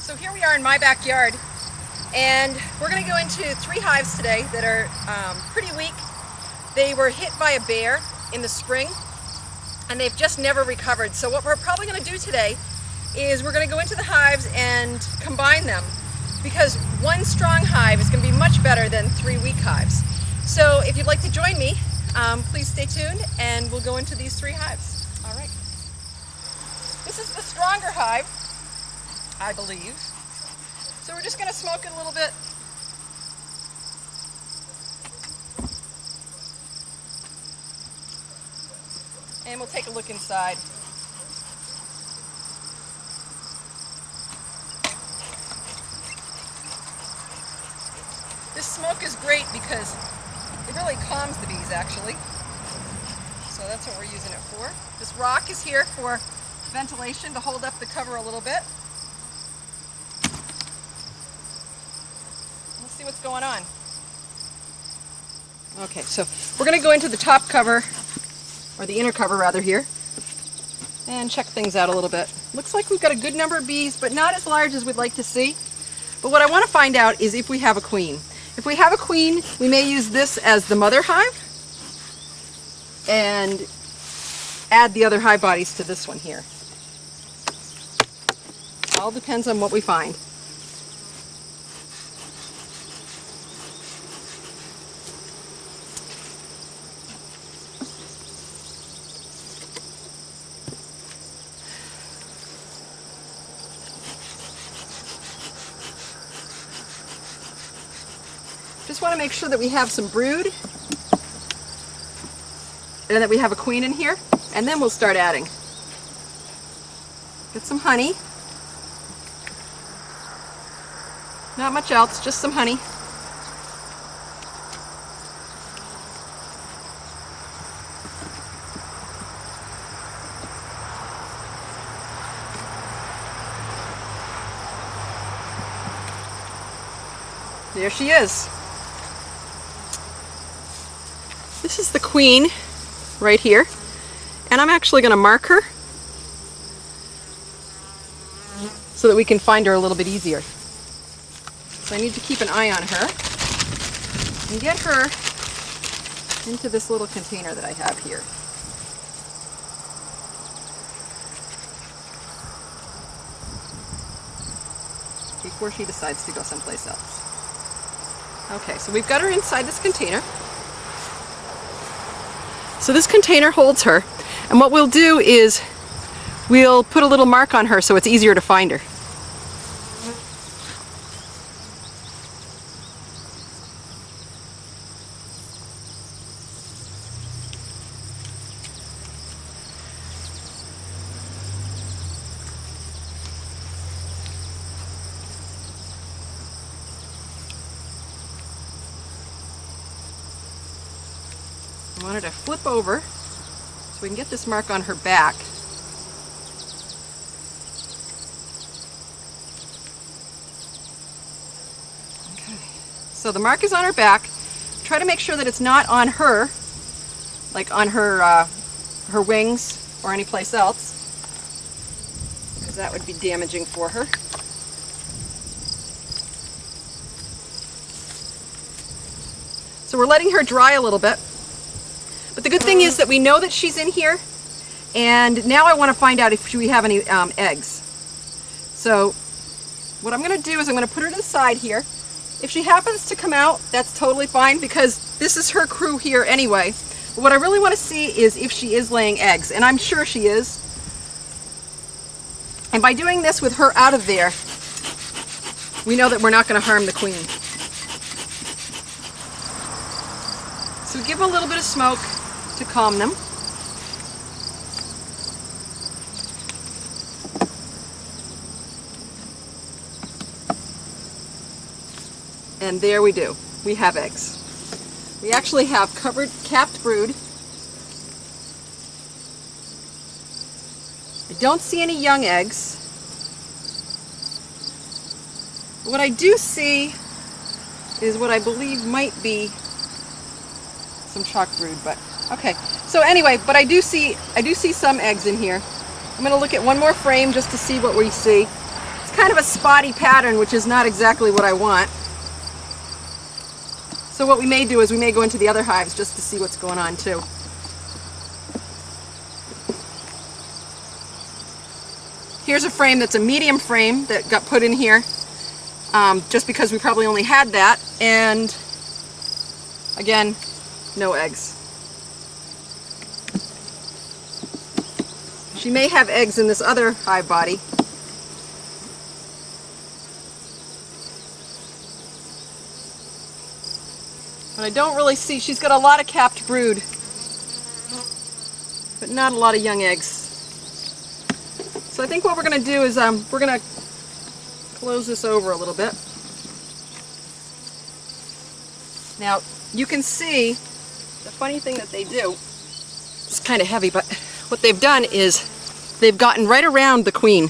So here we are in my backyard, and we're going to go into 3 hives today that are pretty weak. They were hit by a bear in the spring, and they've just never recovered. So what we're probably going to do today is we're going to go into the hives and combine them, because one strong hive is going to be much better than 3 weak hives. So if you'd like to join me, please stay tuned, and we'll go into these 3 hives. All right. This is the stronger hive, I believe. So we're just going to smoke it a little bit. And we'll take a look inside. This smoke is great because it really calms the bees, actually. So that's what we're using it for. This rock is here for ventilation to hold up the cover a little bit. Let's see what's going on. Okay, so we're going to go into the top cover, or the inner cover rather, here, and check things out a little bit. Looks like we've got a good number of bees, but not as large as we'd like to see. But what I want to find out is if we have a queen. If we have a queen, we may use this as the mother hive and add the other hive bodies to this one here. All depends on what we find. Just want to make sure that we have some brood and that we have a queen in here, and then we'll start adding. Get some honey. Not much else, just some honey. There she is. This is the queen right here, and I'm actually going to mark her so that we can find her a little bit easier. So I need to keep an eye on her and get her into this little container that I have here. Before she decides to go someplace else. Okay, so we've got her inside this container. So this container holds her, and what we'll do is we'll put a little mark on her so it's easier to find her. I want her to flip over so we can get this mark on her back. Okay, so the mark is on her back. Try to make sure that it's not on her, like on her, her wings or any place else, because that would be damaging for her. So we're letting her dry a little bit. But the good thing is that we know that she's in here, and now I want to find out if we have any eggs. So what I'm going to do is I'm going to put her to the side here. If she happens to come out, that's totally fine, because this is her crew here anyway. But what I really want to see is if she is laying eggs, and I'm sure she is. And by doing this with her out of there, we know that we're not going to harm the queen. So we give them a little bit of smoke to calm them. And there we do. We have eggs. We actually have capped brood. I don't see any young eggs. What I do see is what I believe might be some chalk brood, but okay. So anyway, but I do see some eggs in here. I'm going to look at one more frame just to see what we see. It's kind kind of a spotty pattern, which is not exactly what I want. So what we may do is we may go into the other hives just to see what's going on too. Here's a frame that's a medium frame that got put in here just because we probably only had that, and again, no eggs. She may have eggs in this other hive body. But I don't really see, she's got a lot of capped brood, but not a lot of young eggs. So I think what we're going to do is we're going to close this over a little bit. Now you can see the funny thing that they do, it's kind of heavy, but what they've done is they've gotten right around the queen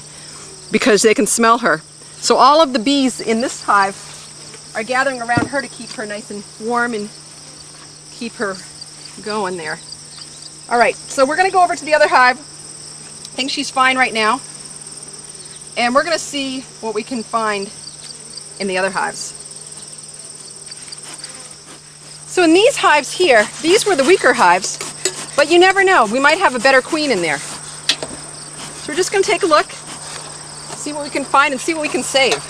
because they can smell her. So all of the bees in this hive are gathering around her to keep her nice and warm and keep her going there. All right, so we're going to go over to the other hive. I think she's fine right now. And we're going to see what we can find in the other hives. So in these hives here, these were the weaker hives, but you never know. We might have a better queen in there. So we're just going to take a look, see what we can find, and see what we can save.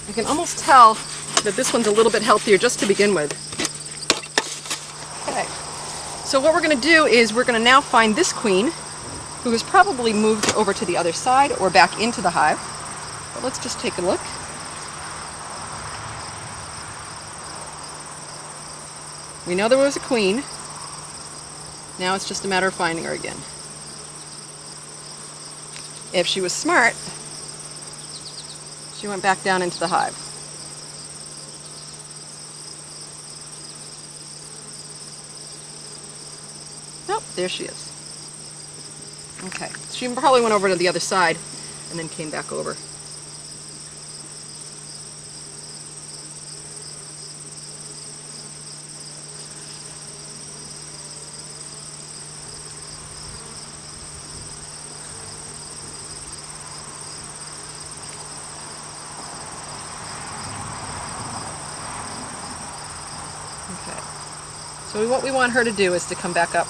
You can almost tell that this one's a little bit healthier just to begin with. Okay, so what we're going to do is we're going to now find this queen, who has probably moved over to the other side or back into the hive. But let's just take a look. We know there was a queen. Now it's just a matter of finding her again. If she was smart, she went back down into the hive. Nope, there she is. Okay, she probably went over to the other side and then came back over. Okay, so what we want her to do is to come back up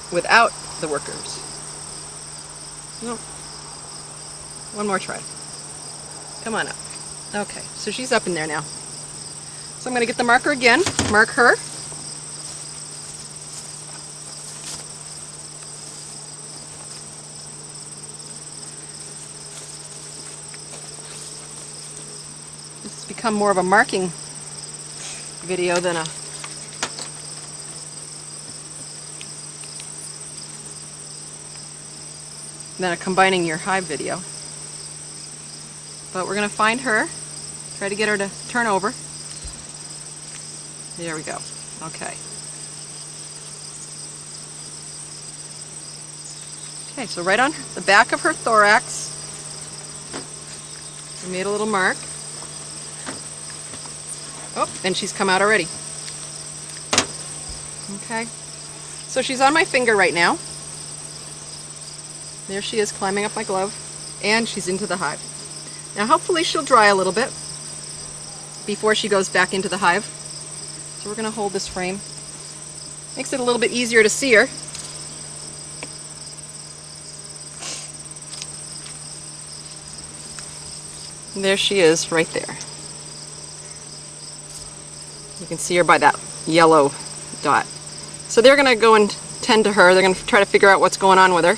without the workers. No. One more try. Come on up. Okay, so she's up in there now. So I'm going to get the marker again, mark her. This has become more of a marking video than a combining your hive video. But we're going to find her, try to get her to turn over. There we go. Okay. Okay, so right on the back of her thorax, we made a little mark. Oh, and she's come out already. Okay. So she's on my finger right now. There she is, climbing up my glove, and she's into the hive. Now hopefully she'll dry a little bit before she goes back into the hive. So we're going to hold this frame. Makes it a little bit easier to see her. And there she is, right there. You can see her by that yellow dot. So they're going to go and tend to her. They're going to try to figure out what's going on with her.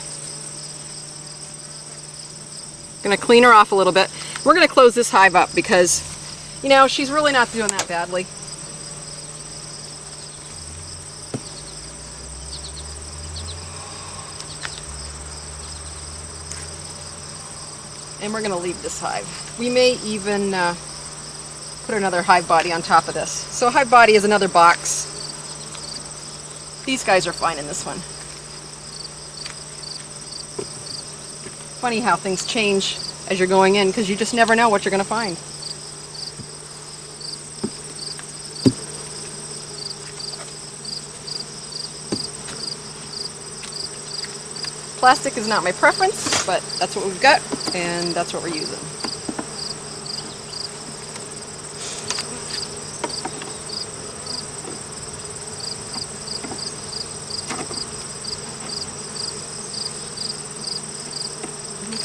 Going to clean her off a little bit. We're going to close this hive up because, you know, she's really not doing that badly. And we're going to leave this hive. We may even put another hive body on top of this. So hive body is another box. These guys are fine in this one. Funny how things change as you're going in, because you just never know what you're going to find. Plastic is not my preference, but that's what we've got, and that's what we're using.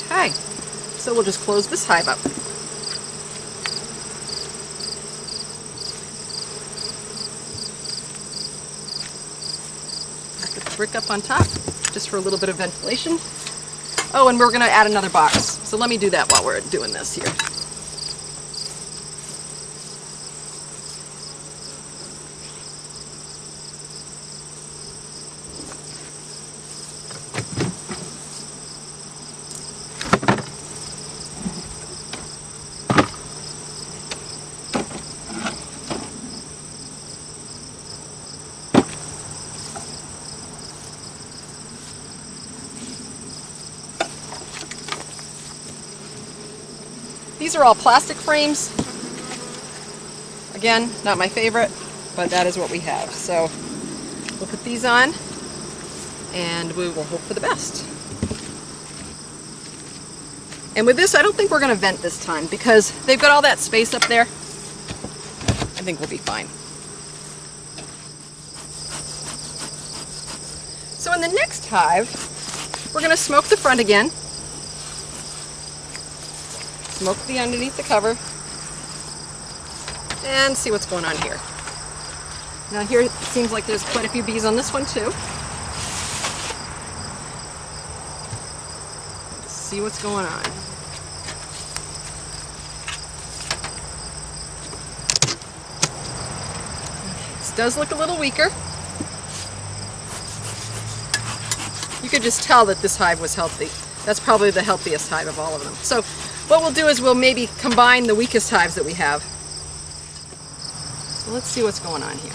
Okay, so we'll just close this hive up. Put the brick up on top, just for a little bit of ventilation. Oh, and we're going to add another box. So let me do that while we're doing this here. These are all plastic frames. Again, not my favorite, but that is what we have. So we'll put these on and we will hope for the best. And with this, I don't think we're going to vent this time because they've got all that space up there. I think we'll be fine. So in the next hive, we're going to smoke the front again. Smoke the underneath the cover and see what's going on here. Now here it seems like there's quite a few bees on this one too. Let's see what's going on. This does look a little weaker. You could just tell that this hive was healthy. That's probably the healthiest hive of all of them. So what we'll do is we'll maybe combine the weakest hives that we have. So let's see what's going on here.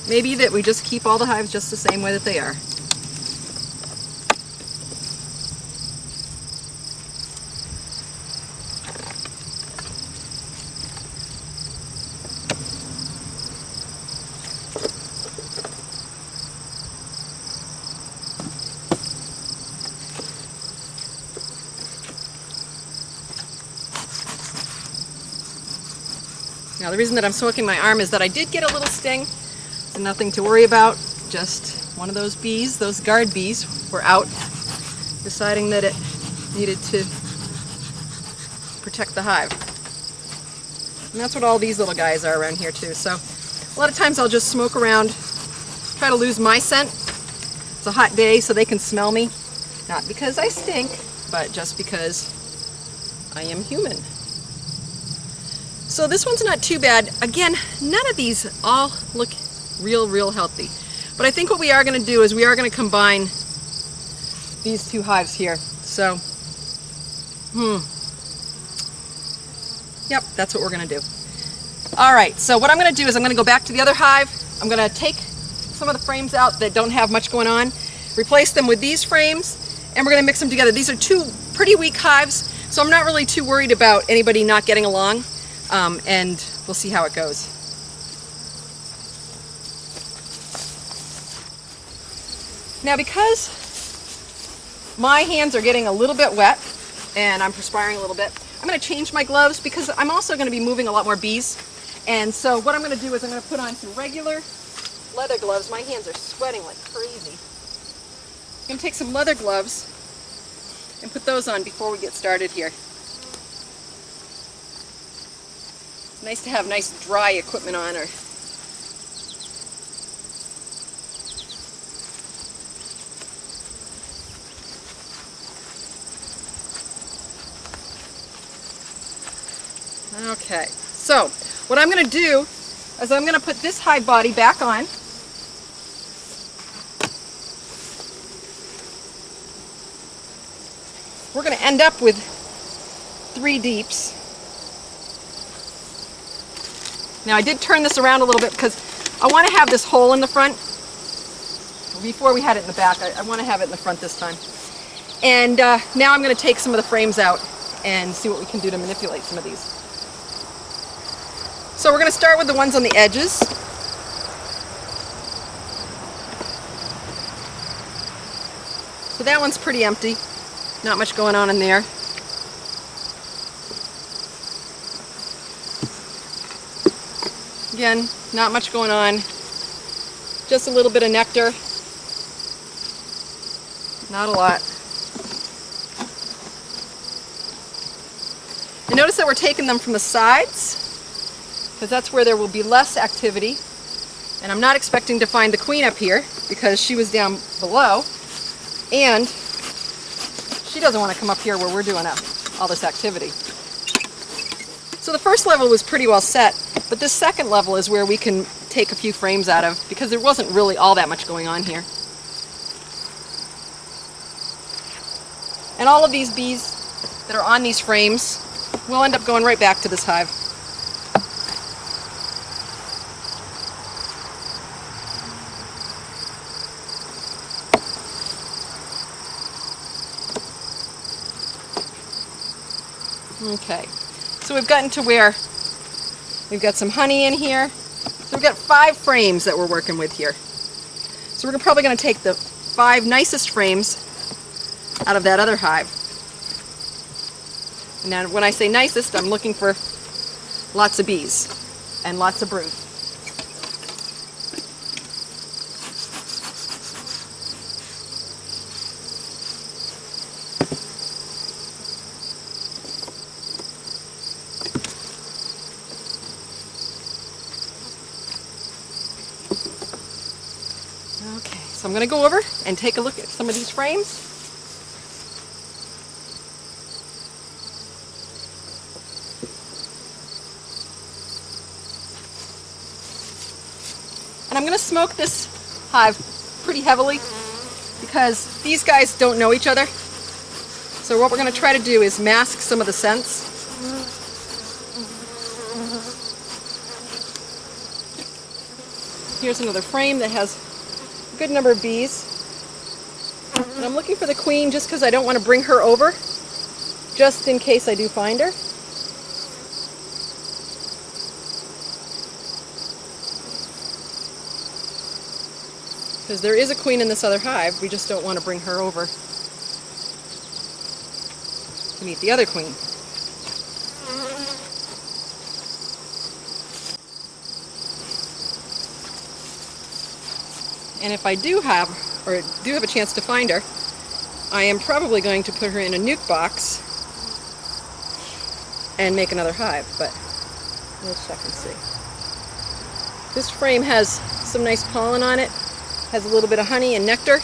Maybe that we just keep all the hives just the same way that they are. Now the reason that I'm soaking my arm is that I did get a little sting. So nothing to worry about. Just one of those bees, those guard bees, were out deciding that it needed to protect the hive. And that's what all these little guys are around here too. So a lot of times I'll just smoke around, try to lose my scent. It's a hot day so they can smell me. Not because I stink, but just because I am human. So this one's not too bad. Again, none of these all look real healthy. But I think what we are going to do is we are going to combine these two hives here. So, yep, that's what we're going to do. All right, so what I'm going to do is I'm going to go back to the other hive. I'm going to take some of the frames out that don't have much going on, replace them with these frames, and we're going to mix them together. These are two pretty weak hives, so I'm not really too worried about anybody not getting along. And we'll see how it goes. Now because my hands are getting a little bit wet and I'm perspiring a little bit, I'm going to change my gloves because I'm also going to be moving a lot more bees. And so what I'm going to do is I'm going to put on some regular leather gloves. My hands are sweating like crazy. I'm going to take some leather gloves and put those on before we get started here. Nice to have nice dry equipment on. Okay, so what I'm going to do is I'm going to put this hive body back on. We're going to end up with 3 deeps. Now I did turn this around a little bit because I want to have this hole in the front. before we had it in the back. I want to have it in the front this time. And now I'm going to take some of the frames out and see what we can do to manipulate some of these. So we're going to start with the ones on the edges. So that one's pretty empty. Not much going on in there. Again, not much going on. Just a little bit of nectar. Not a lot. And notice that we're taking them from the sides, because that's where there will be less activity. And I'm not expecting to find the queen up here, because she was down below. And she doesn't want to come up here where we're doing all this activity. So the first level was pretty well set, but this second level is where we can take a few frames out of, because there wasn't really all that much going on here. And all of these bees that are on these frames will end up going right back to this hive. Okay, so we've gotten to where we've got some honey in here. So we've got 5 frames that we're working with here. So we're probably going to take the 5 nicest frames out of that other hive. And now when I say nicest, I'm looking for lots of bees and lots of brood. Okay, so I'm going to go over and take a look at some of these frames. And I'm going to smoke this hive pretty heavily because these guys don't know each other. So what we're going to try to do is mask some of the scents. Here's another frame that has a good number of bees. And I'm looking for the queen just because I don't want to bring her over, just in case I do find her. Because there is a queen in this other hive, we just don't want to bring her over to meet the other queen. And if I do have a chance to find her, I am probably going to put her in a nuke box and make another hive, but we'll check and see. This frame has some nice pollen on it, has a little bit of honey and nectar.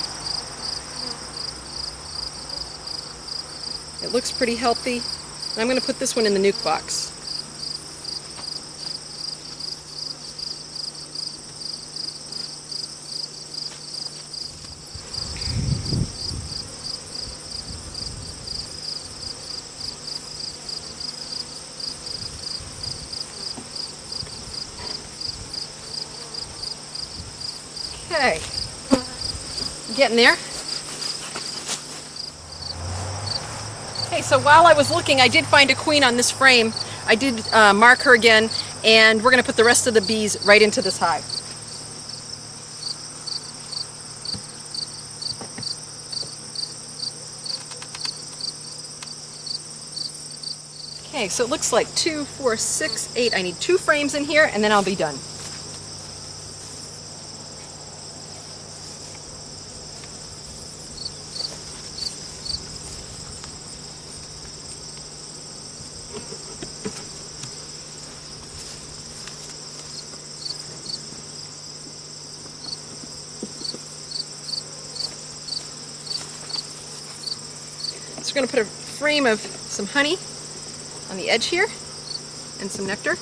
It looks pretty healthy, and I'm going to put this one in the nuke box. Okay, getting there. Okay, so while I was looking, I did find a queen on this frame. I did mark her again, and we're going to put the rest of the bees right into this hive. Okay, so it looks like 2, 4, 6, 8. I need 2 frames in here, and then I'll be done. So we're going to put a frame of some honey on the edge here and some nectar.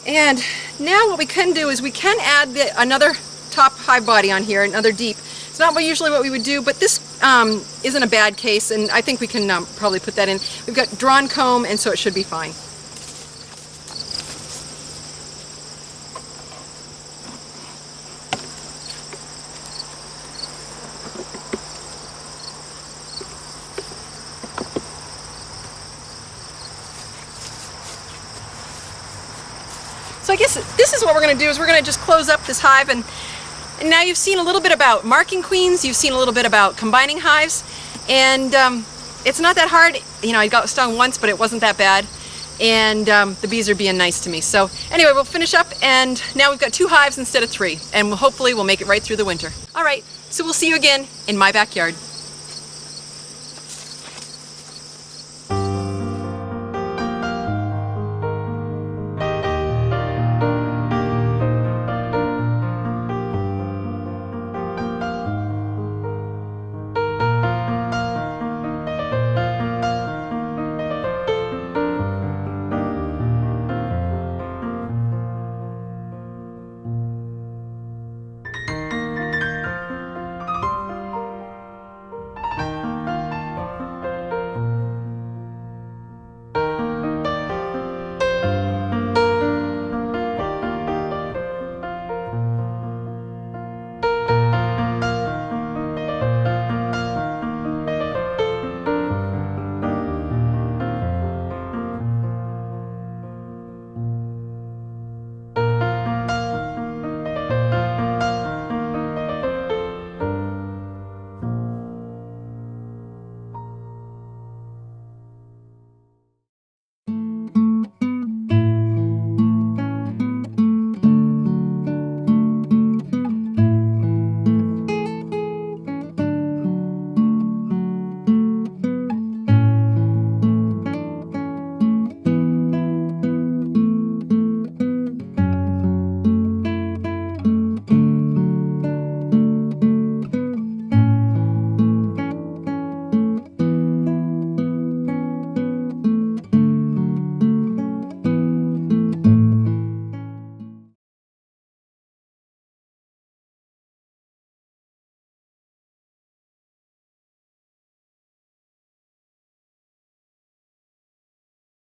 And now what we can do is we can add another top hive body on here, another deep. It's not usually what we would do, but this isn't a bad case, and I think we can probably put that in. We've got drawn comb, and so it should be fine. guess this is what we're going to do, is we're going to just close up this hive, and now you've seen a little bit about marking queens, you've seen a little bit about combining hives, and it's not that hard. You know, I got stung once, but it wasn't that bad, and the bees are being nice to me. So anyway, we'll finish up, and now we've got 2 hives instead of 3, and hopefully we'll make it right through the winter. All right, so we'll see you again in my backyard.